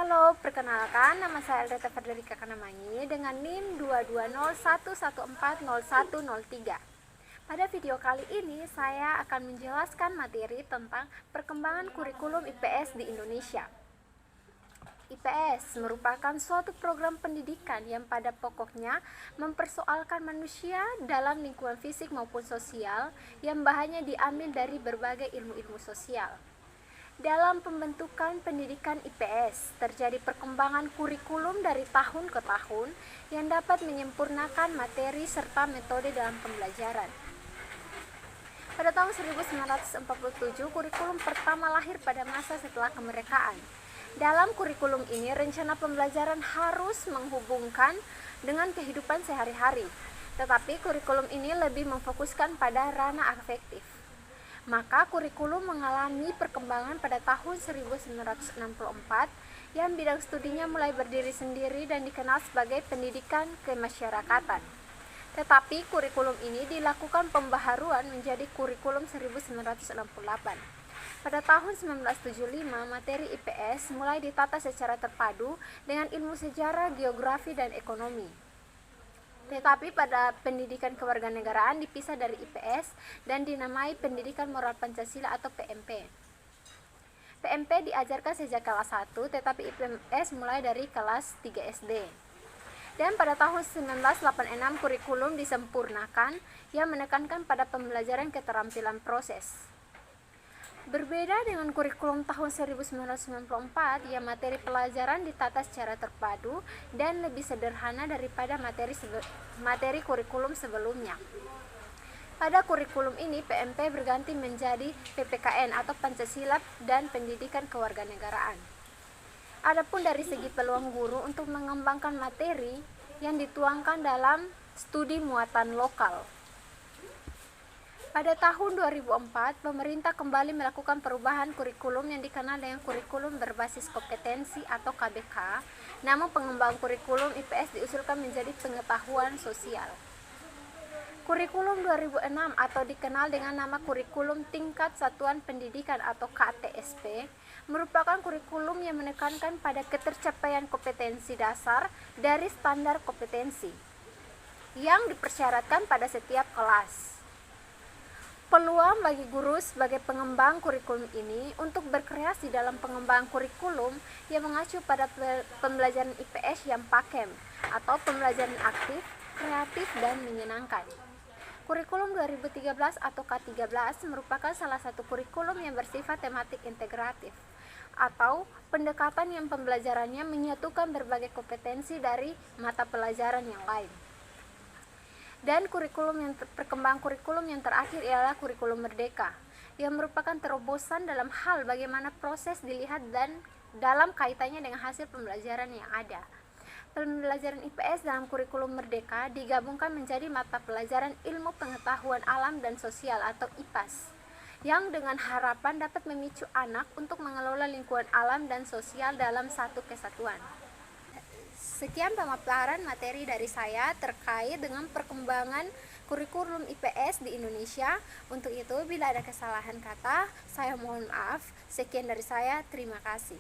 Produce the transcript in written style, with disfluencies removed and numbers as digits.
Halo, perkenalkan nama saya Eldeta Federica Kanamangi dengan NIM 22011140103. Pada video kali ini saya akan menjelaskan materi tentang perkembangan kurikulum IPS di Indonesia. IPS merupakan suatu program pendidikan yang pada pokoknya mempersoalkan manusia dalam lingkungan fisik maupun sosial yang bahannya diambil dari berbagai ilmu-ilmu sosial. Dalam pembentukan pendidikan IPS, terjadi perkembangan kurikulum dari tahun ke tahun yang dapat menyempurnakan materi serta metode dalam pembelajaran. Pada tahun 1947, kurikulum pertama lahir pada masa setelah kemerdekaan. Dalam kurikulum ini, rencana pembelajaran harus menghubungkan dengan kehidupan sehari-hari, tetapi kurikulum ini lebih memfokuskan pada ranah afektif. Maka kurikulum mengalami perkembangan pada tahun 1964 yang bidang studinya mulai berdiri sendiri dan dikenal sebagai pendidikan kemasyarakatan. Tetapi kurikulum ini dilakukan pembaharuan menjadi kurikulum 1968. Pada tahun 1975, materi IPS mulai ditata secara terpadu dengan ilmu sejarah, geografi, dan ekonomi. Tetapi pada pendidikan kewarganegaraan dipisah dari IPS dan dinamai Pendidikan Moral Pancasila atau PMP. PMP diajarkan sejak kelas 1, tetapi IPS mulai dari kelas 3 SD. Dan pada tahun 1986 kurikulum disempurnakan yang menekankan pada pembelajaran keterampilan proses. Berbeda dengan kurikulum tahun 1994 yang materi pelajaran ditata secara terpadu dan lebih sederhana daripada materi kurikulum sebelumnya. Pada kurikulum ini PMP berganti menjadi PPKN atau Pancasila dan Pendidikan Kewarganegaraan. Adapun dari segi peluang guru untuk mengembangkan materi yang dituangkan dalam studi muatan lokal. Pada tahun 2004, pemerintah kembali melakukan perubahan kurikulum yang dikenal dengan kurikulum berbasis kompetensi atau KBK. Namun pengembangan kurikulum IPS diusulkan menjadi pengetahuan sosial. Kurikulum 2006 atau dikenal dengan nama kurikulum tingkat satuan pendidikan atau KTSP merupakan kurikulum yang menekankan pada ketercapaian kompetensi dasar dari standar kompetensi yang dipersyaratkan pada setiap kelas. Peluang bagi guru sebagai pengembang kurikulum ini untuk berkreasi dalam pengembangan kurikulum yang mengacu pada pembelajaran IPS yang pakem atau pembelajaran aktif, kreatif, dan menyenangkan. Kurikulum 2013 atau K13 merupakan salah satu kurikulum yang bersifat tematik integratif atau pendekatan yang pembelajarannya menyatukan berbagai kompetensi dari mata pelajaran yang lain. Dan perkembangan kurikulum yang terakhir ialah kurikulum merdeka yang merupakan terobosan dalam hal bagaimana proses dilihat dan dalam kaitannya dengan hasil pembelajaran yang ada. Pembelajaran IPS dalam kurikulum merdeka digabungkan menjadi mata pelajaran ilmu pengetahuan alam dan sosial atau IPAS yang dengan harapan dapat memicu anak untuk mengelola lingkungan alam dan sosial dalam satu kesatuan. Sekian pemaparan materi dari saya terkait dengan perkembangan kurikulum IPS di Indonesia. Untuk itu, bila ada kesalahan kata, saya mohon maaf. Sekian dari saya, terima kasih.